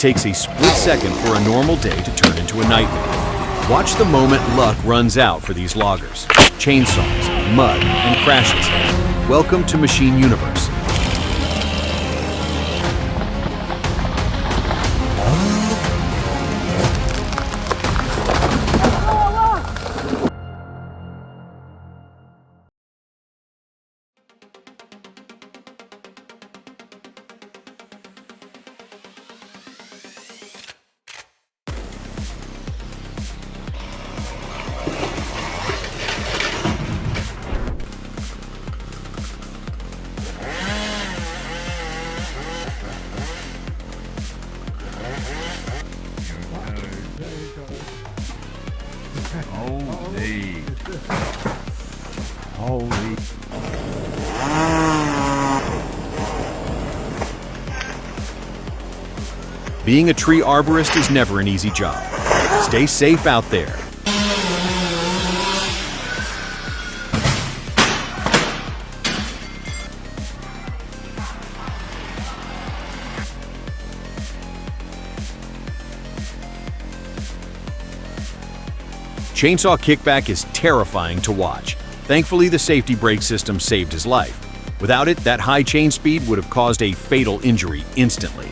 takes a split second for a normal day to turn into a nightmare. Watch the moment luck runs out for these loggers. Chainsaws, mud, and crashes. Welcome to Machine Universe. Holy. Being a tree arborist is never an easy job. Stay safe out there. Chainsaw kickback is terrifying to watch. Thankfully, the safety brake system saved his life. Without it, that high chain speed would have caused a fatal injury instantly.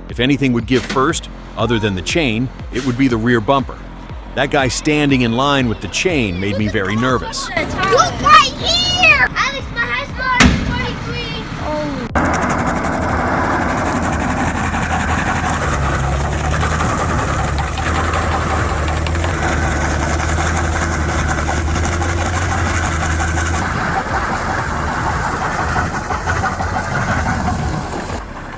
If anything would give first, other than the chain, it would be the rear bumper. That guy standing in line with the chain made me very nervous. Look right here! Alex, my high score is 43.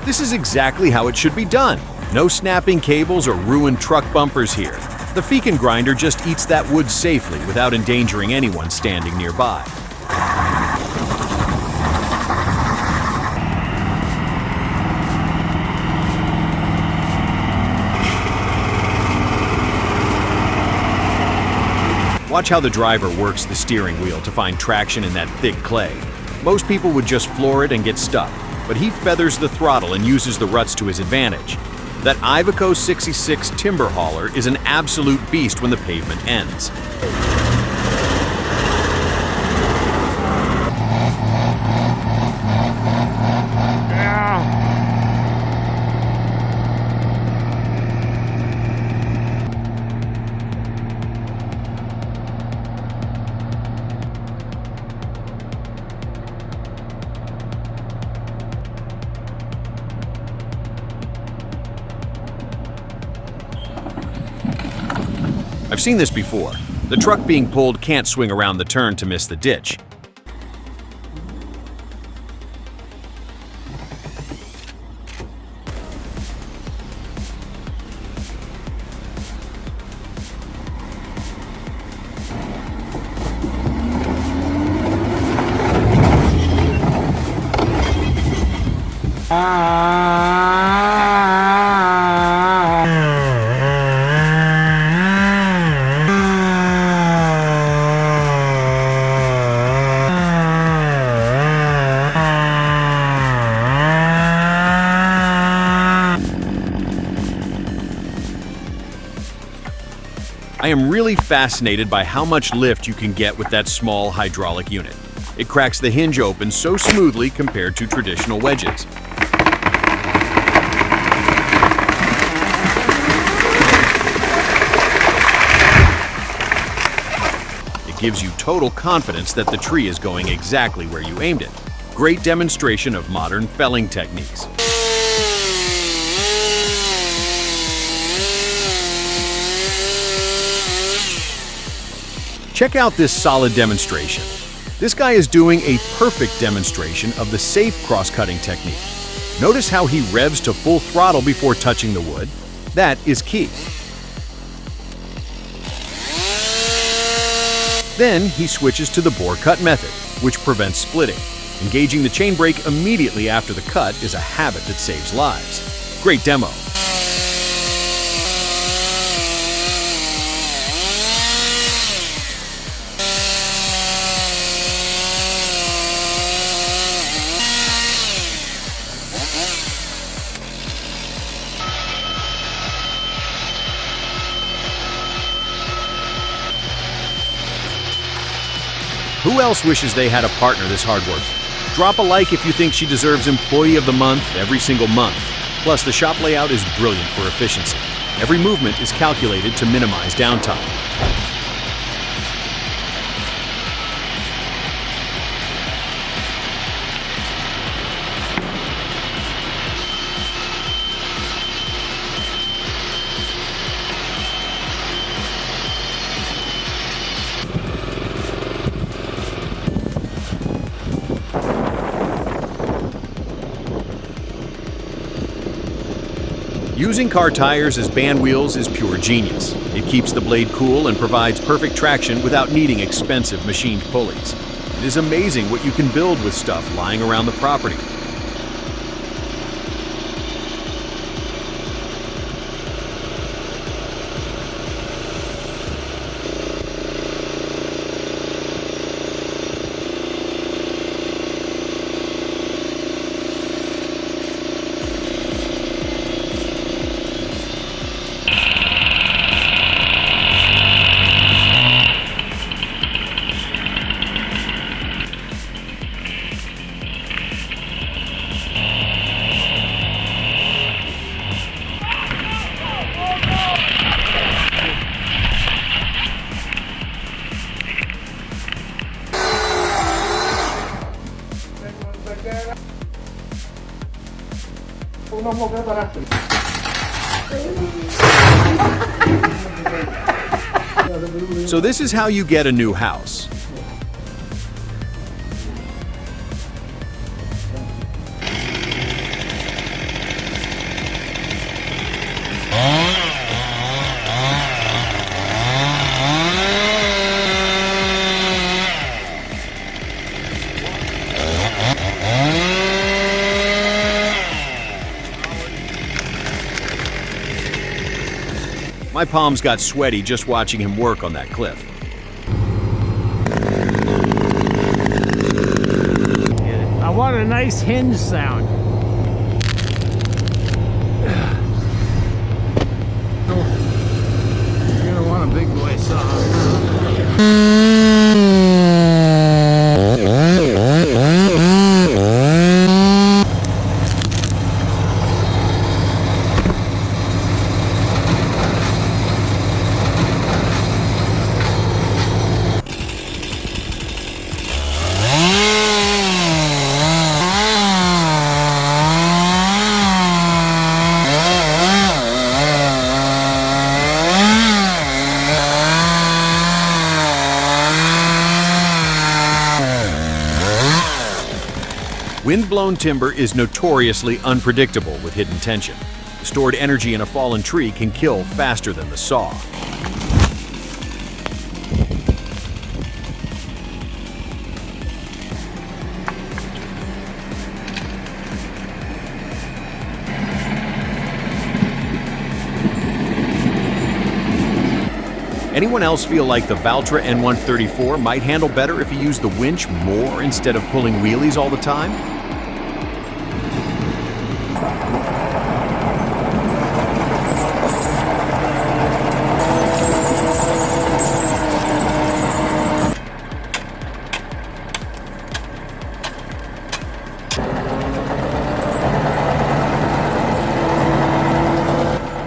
This is exactly how it should be done. No snapping cables or ruined truck bumpers here. The Fekin grinder just eats that wood safely without endangering anyone standing nearby. Watch how the driver works the steering wheel to find traction in that thick clay. Most people would just floor it and get stuck, but he feathers the throttle and uses the ruts to his advantage. That Iveco 66 timber hauler is an absolute beast when the pavement ends. I've seen this before. The truck being pulled can't swing around the turn to miss the ditch. I am really fascinated by how much lift you can get with that small hydraulic unit. It cracks the hinge open so smoothly compared to traditional wedges. It gives you total confidence that the tree is going exactly where you aimed it. Great demonstration of modern felling techniques. Check out this solid demonstration. This guy is doing a perfect demonstration of the safe cross-cutting technique. Notice how he revs to full throttle before touching the wood. That is key. Then he switches to the bore cut method, which prevents splitting. Engaging the chain brake immediately after the cut is a habit that saves lives. Great demo. Who else wishes they had a partner this hardworking? Drop a like if you think she deserves Employee of the Month every single month. Plus, the shop layout is brilliant for efficiency. Every movement is calculated to minimize downtime. Using car tires as band wheels is pure genius. It keeps the blade cool and provides perfect traction without needing expensive machined pulleys. It is amazing what you can build with stuff lying around the property. So this is how you get a new house. My palms got sweaty just watching him work on that cliff. I want a nice hinge sound. You're gonna want a big boy saw. Wind-blown timber is notoriously unpredictable with hidden tension. The stored energy in a fallen tree can kill faster than the saw. Anyone else feel like the Valtra N134 might handle better if you use the winch more instead of pulling wheelies all the time?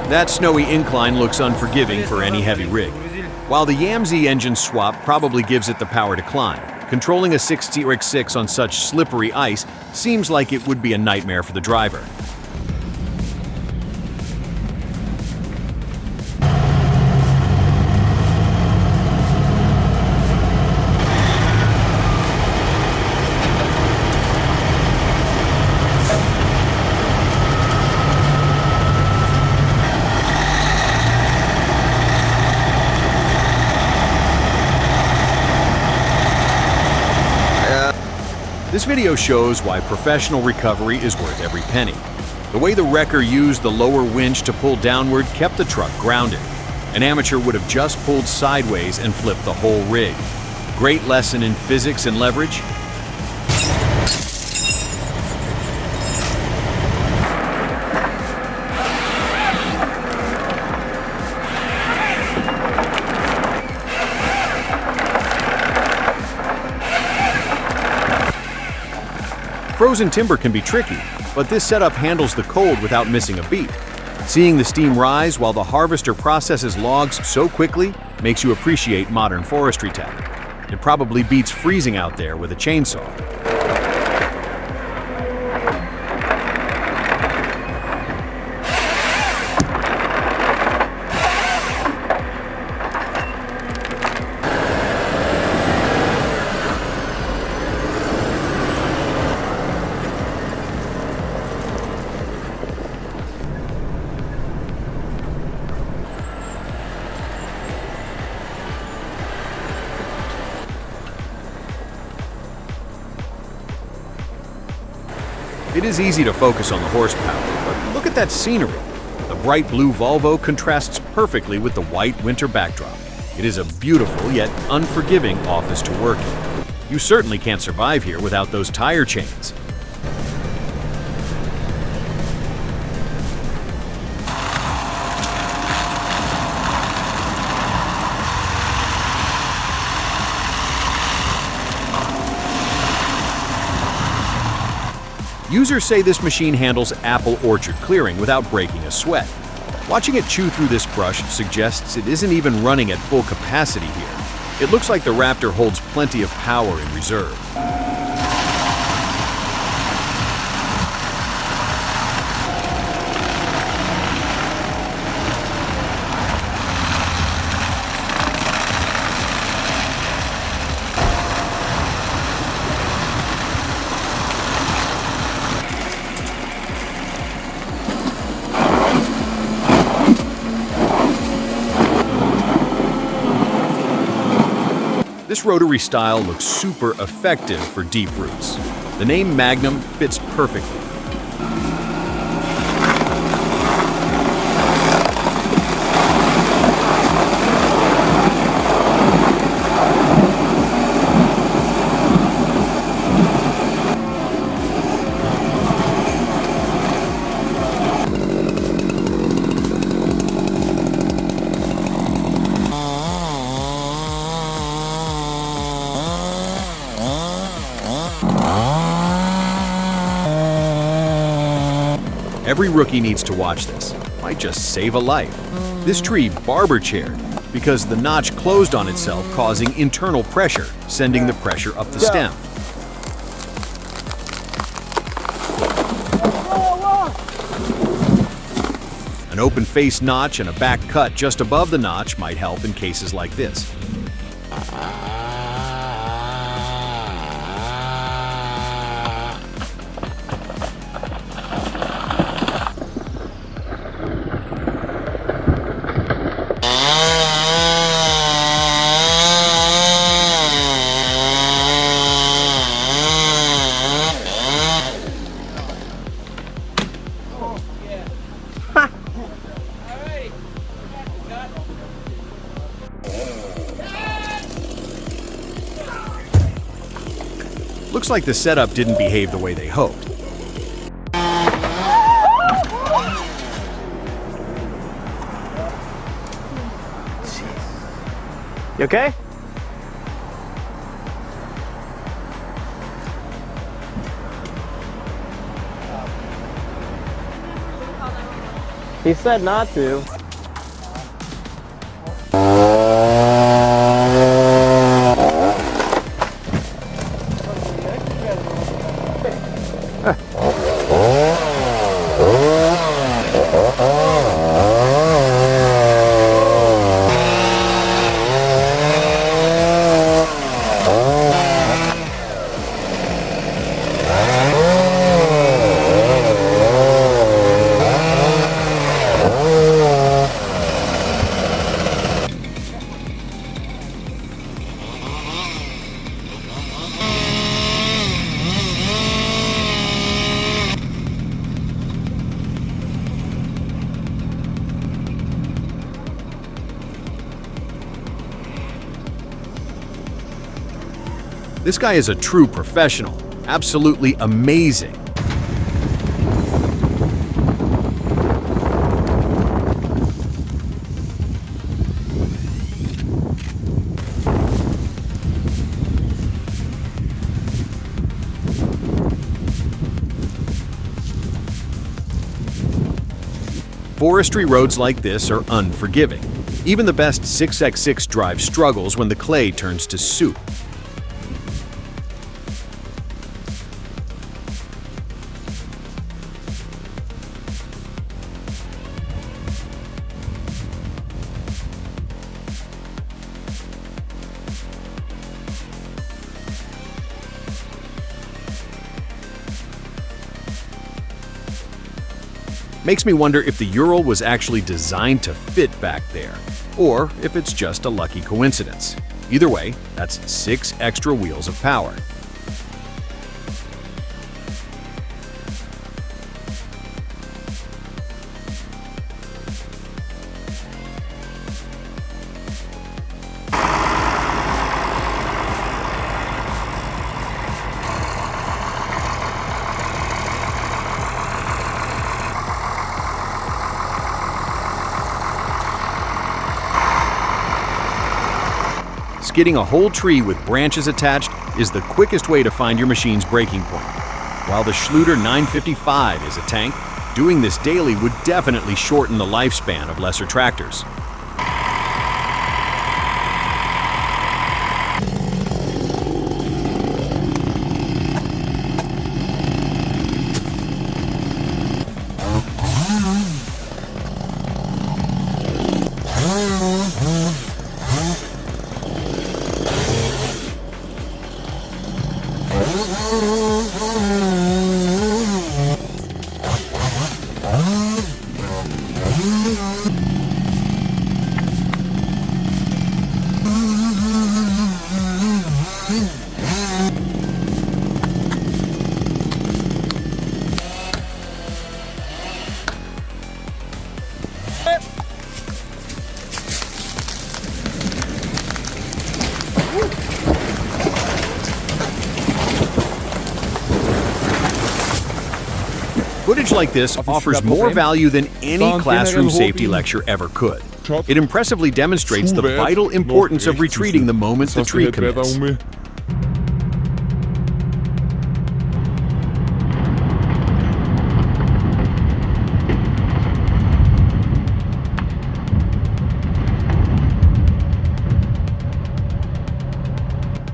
That snowy incline looks unforgiving for any heavy rig. While the YAMZ engine swap probably gives it the power to climb, controlling a 6TRX6 on such slippery ice seems like it would be a nightmare for the driver. This video shows why professional recovery is worth every penny. The way the wrecker used the lower winch to pull downward kept the truck grounded. An amateur would have just pulled sideways and flipped the whole rig. Great lesson in physics and leverage. Frozen timber can be tricky, but this setup handles the cold without missing a beat. Seeing the steam rise while the harvester processes logs so quickly makes you appreciate modern forestry tech. It probably beats freezing out there with a chainsaw. It is easy to focus on the horsepower, but look at that scenery. The bright blue Volvo contrasts perfectly with the white winter backdrop. It is a beautiful yet unforgiving office to work in. You certainly can't survive here without those tire chains. Users say this machine handles apple orchard clearing without breaking a sweat. Watching it chew through this brush suggests it isn't even running at full capacity here. It looks like the Raptor holds plenty of power in reserve. This rotary style looks super effective for deep roots. The name Magnum fits perfectly. Every rookie needs to watch this. Might just save a life. This tree barber-chaired because the notch closed on itself, causing internal pressure, sending the pressure up the stem. An open face notch and a back cut just above the notch might help in cases like this. Looks like the setup didn't behave the way they hoped. You okay? He said not to. This guy is a true professional. Absolutely amazing. Forestry roads like this are unforgiving. Even the best 6x6 drive struggles when the clay turns to soup. Makes me wonder if the Ural was actually designed to fit back there, or if it's just a lucky coincidence. Either way, that's 6 extra wheels of power. Skidding a whole tree with branches attached is the quickest way to find your machine's breaking point. While the Schluter 955 is a tank, doing this daily would definitely shorten the lifespan of lesser tractors. Footage like this offers more value than any classroom safety lecture ever could. It impressively demonstrates the vital importance of retreating the moment the tree commits.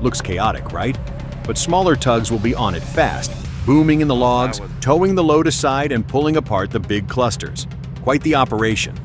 Looks chaotic, right? But smaller tugs will be on it fast, booming in the logs, towing the load aside and pulling apart the big clusters. Quite the operation.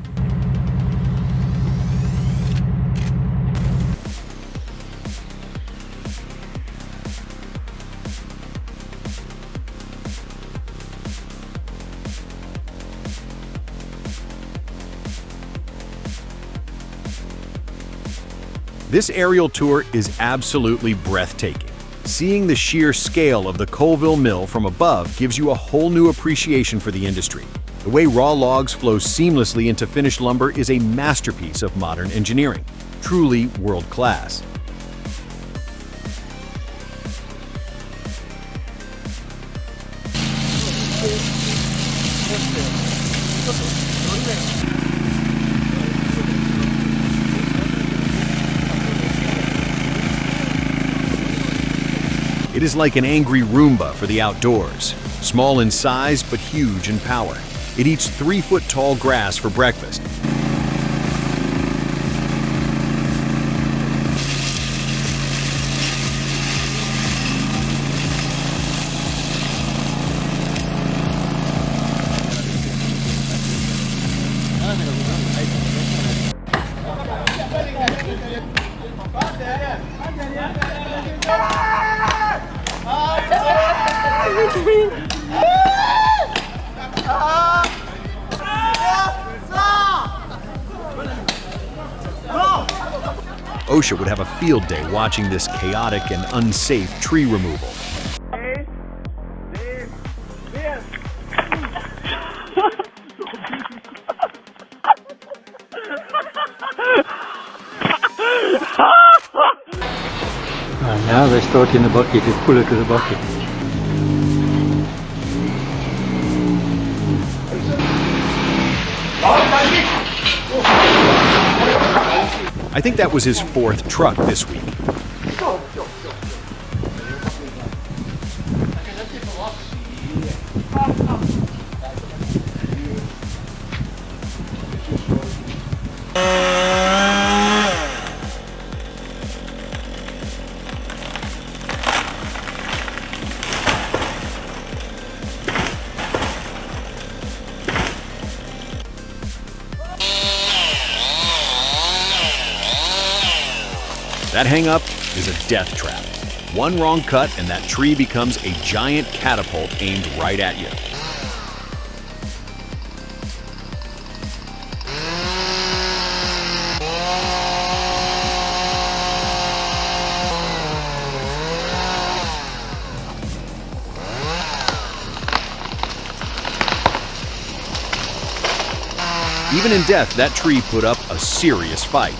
This aerial tour is absolutely breathtaking. Seeing the sheer scale of the Colville mill from above gives you a whole new appreciation for the industry. The way raw logs flow seamlessly into finished lumber is a masterpiece of modern engineering. Truly world-class. It is like an angry Roomba for the outdoors. Small in size, but huge in power. It eats 3-foot-tall grass for breakfast. OSHA would have a field day watching this chaotic and unsafe tree removal. Now Now they start in the bucket, you pull it to the bucket. I think that was his 4th truck this week. That hang-up is a death trap. One wrong cut and that tree becomes a giant catapult aimed right at you. Even in death, that tree put up a serious fight.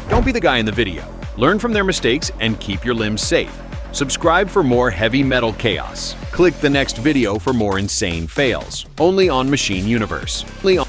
Don't be the guy in the video. Learn from their mistakes and keep your limbs safe. Subscribe for more heavy metal chaos. Click the next video for more insane fails. Only on Machine Universe. Only on